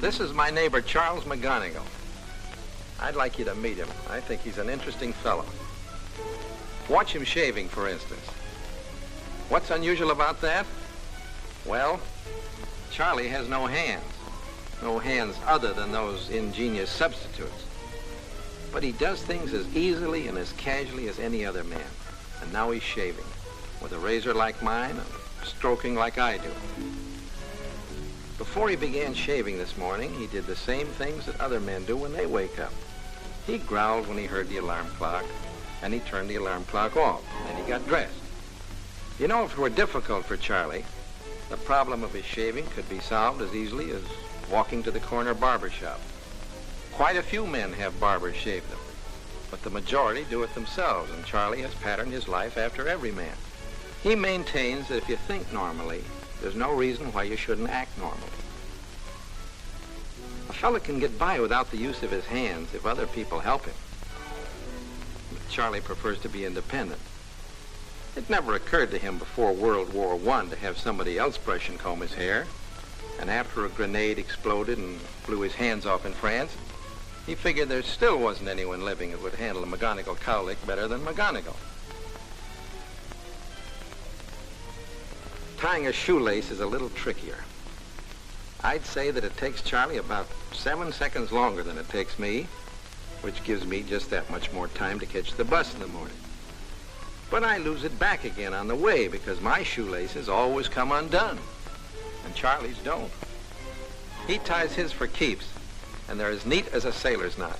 This is my neighbor, Charles McGonegal. I'd like you to meet him. I think he's an interesting fellow. Watch him shaving, for instance. What's unusual about that? Well, Charlie has no hands. No hands other than those ingenious substitutes. But he does things as easily and as casually as any other man. And now he's shaving, with a razor like mine and stroking like I do. Before he began shaving this morning, he did the same things that other men do when they wake up. He growled when he heard the alarm clock, and he turned the alarm clock off, and he got dressed. You know, if it were difficult for Charlie, the problem of his shaving could be solved as easily as walking to the corner barber shop. Quite a few men have barbers shave them, but the majority do it themselves, and Charlie has patterned his life after every man. He maintains that if you think normally, there's no reason why you shouldn't act normally. A fella can get by without the use of his hands if other people help him. But Charlie prefers to be independent. It never occurred to him before World War I to have somebody else brush and comb his hair. And after a grenade exploded and blew his hands off in France, he figured there still wasn't anyone living who would handle a McGonegal cowlick better than McGonegal. Tying a shoelace is a little trickier. I'd say that it takes Charlie about 7 seconds longer than it takes me, which gives me just that much more time to catch the bus in the morning. But I lose it back again on the way because my shoelaces always come undone, and Charlie's don't. He ties his for keeps, and they're as neat as a sailor's knot.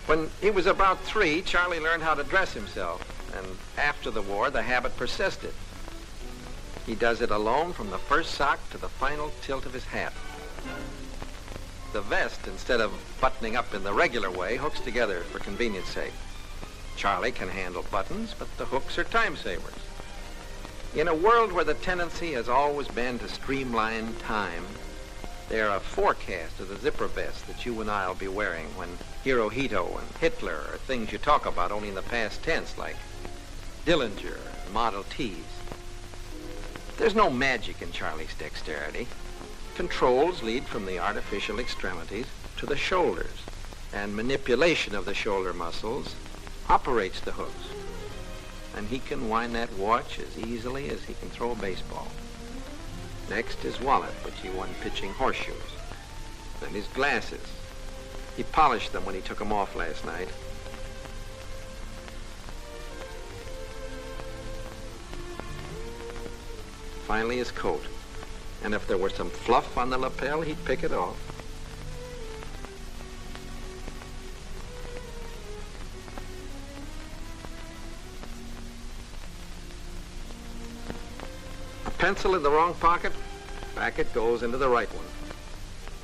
When he was about 3, Charlie learned how to dress himself, and after the war, the habit persisted. He does it alone from the first sock to the final tilt of his hat. The vest, instead of buttoning up in the regular way, hooks together for convenience sake. Charlie can handle buttons, but the hooks are time savers. In a world where the tendency has always been to streamline time, they're a forecast of the zipper vest that you and I'll be wearing when Hirohito and Hitler are things you talk about only in the past tense, like Dillinger and Model Ts. There's no magic in Charlie's dexterity. Controls lead from the artificial extremities to the shoulders, and manipulation of the shoulder muscles operates the hooks. And he can wind that watch as easily as he can throw a baseball. Next, his wallet, which he won pitching horseshoes. Then his glasses. He polished them when he took them off last night. Finally, his coat. And if there were some fluff on the lapel, he'd pick it off. A pencil in the wrong pocket, back it goes into the right one.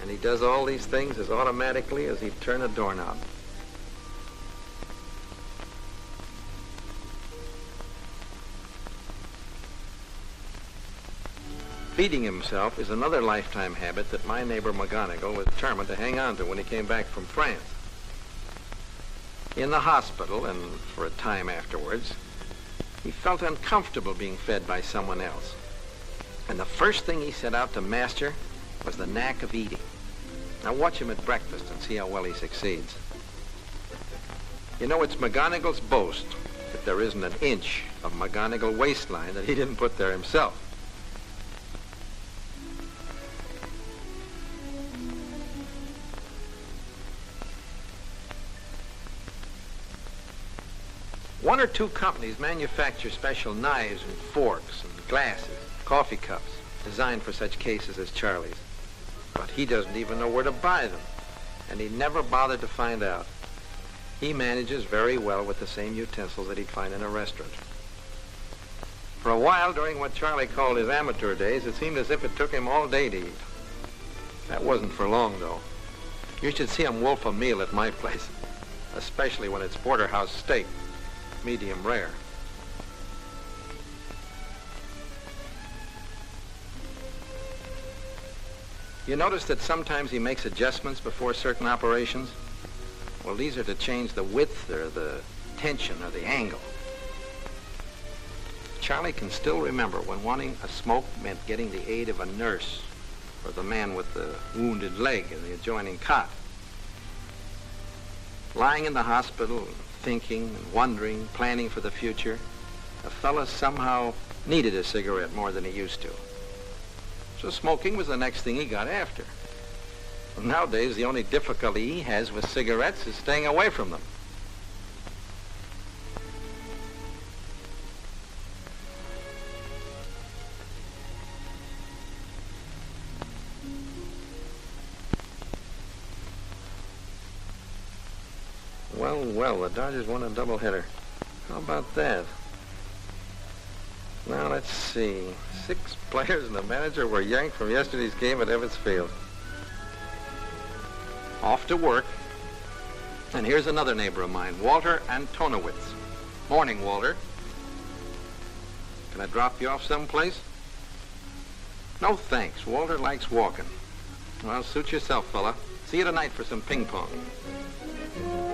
And he does all these things as automatically as he'd turn a doorknob. Feeding himself is another lifetime habit that my neighbor McGonegal was determined to hang on to when he came back from France. In the hospital, and for a time afterwards, he felt uncomfortable being fed by someone else. And the first thing he set out to master was the knack of eating. Now watch him at breakfast and see how well he succeeds. You know, it's McGonegal's boast that there isn't an inch of McGonegal waistline that he didn't put there himself. One or two companies manufacture special knives and forks and glasses, coffee cups, designed for such cases as Charlie's. But he doesn't even know where to buy them, and he never bothered to find out. He manages very well with the same utensils that he'd find in a restaurant. For a while, during what Charlie called his amateur days, it seemed as if it took him all day to eat. That wasn't for long, though. You should see him wolf a meal at my place, especially when it's porterhouse steak, medium rare. You notice that sometimes he makes adjustments before certain operations? Well, these are to change the width or the tension or the angle. Charlie can still remember when wanting a smoke meant getting the aid of a nurse or the man with the wounded leg in the adjoining cot. Lying in the hospital, thinking and wondering, planning for the future, a fella somehow needed a cigarette more than he used to. So smoking was the next thing he got after. And nowadays, the only difficulty he has with cigarettes is staying away from them. Well, the Dodgers won a doubleheader. How about that? Now, let's see. 6 players and the manager were yanked from yesterday's game at Ebbets Field. Off to work. And here's another neighbor of mine, Walter Antonowitz. Morning, Walter. Can I drop you off someplace? No, thanks. Walter likes walking. Well, suit yourself, fella. See you tonight for some ping pong.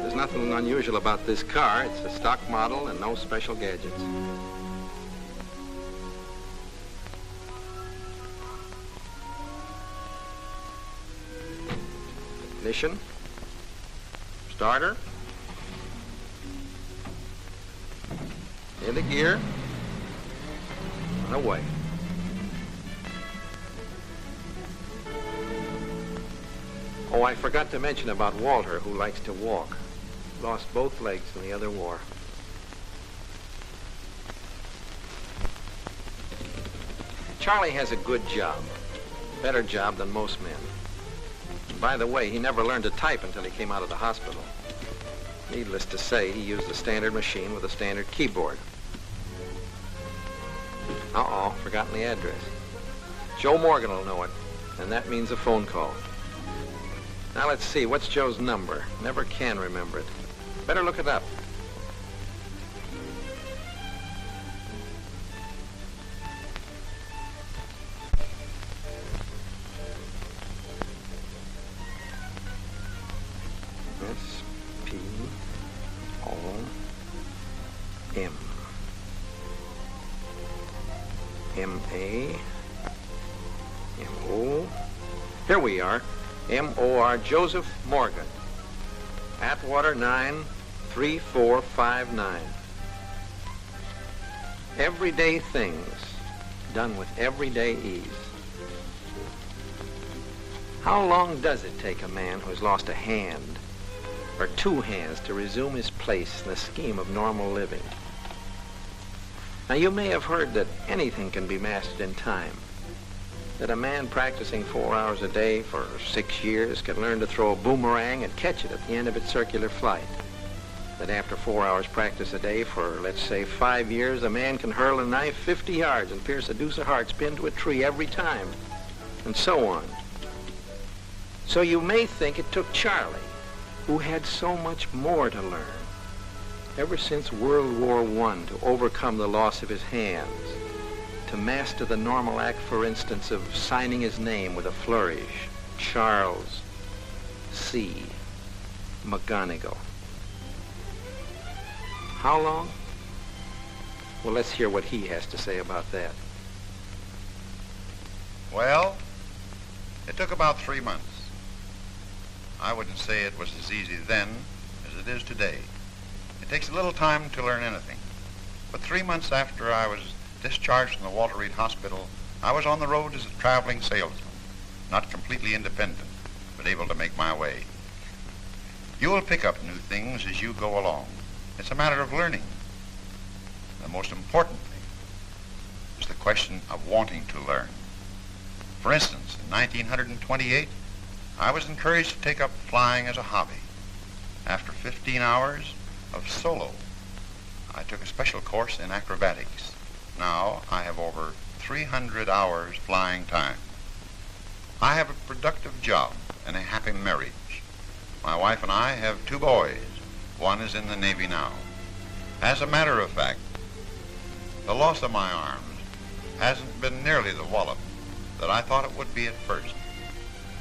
There's nothing unusual about this car. It's a stock model and no special gadgets. Ignition. Starter. Into gear. And away. Oh, I forgot to mention about Walter, who likes to walk. Lost both legs in the other war. Charlie has a good job. Better job than most men. By the way, he never learned to type until he came out of the hospital. Needless to say, he used a standard machine with a standard keyboard. Uh-oh, forgotten the address. Joe Morgan will know it, and that means a phone call. Now let's see, what's Joe's number? Never can remember it. Better look it up. S-P-O-M. M-A-M-O. Here we are. M-O-R, Joseph Morgan. Atwater 93459. Everyday things done with everyday ease. How long does it take a man who's lost a hand or 2 hands to resume his place in the scheme of normal living? Now, you may have heard that anything can be mastered in time. That a man practicing 4 hours a day for 6 years can learn to throw a boomerang and catch it at the end of its circular flight. That after 4 hours practice a day for, let's say, 5 years, a man can hurl a knife 50 yards and pierce a deuce of hearts pinned to a tree every time, and so on. So you may think it took Charlie, who had so much more to learn, ever since World War I, to overcome the loss of his hands, to master the normal act, for instance, of signing his name with a flourish. Charles C. McGonegal. How long? Well, let's hear what he has to say about that. Well, it took about 3 months. I wouldn't say it was as easy then as it is today. It takes a little time to learn anything. But 3 months after I was discharged from the Walter Reed Hospital, I was on the road as a traveling salesman, not completely independent, but able to make my way. You will pick up new things as you go along. It's a matter of learning. The most important thing is the question of wanting to learn. For instance, in 1928, I was encouraged to take up flying as a hobby. After 15 hours of solo, I took a special course in acrobatics. Now I have over 300 hours flying time. I have a productive job and a happy marriage. My wife and I have 2 boys. One is in the Navy now. As a matter of fact, the loss of my arms hasn't been nearly the wallop that I thought it would be at first.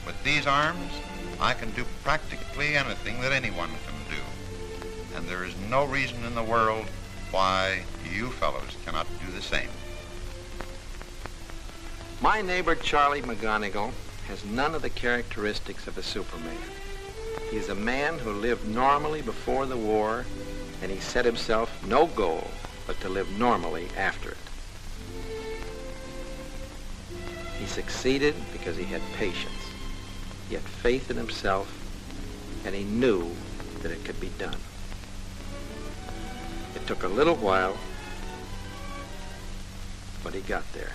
With these arms, I can do practically anything that anyone can and there is no reason in the world why you fellows cannot do the same. My neighbor, Charlie McGonegal, has none of the characteristics of a Superman. He's a man who lived normally before the war, and he set himself no goal but to live normally after it. He succeeded because he had patience. He had faith in himself, and he knew that it could be done. It took a little while, but he got there.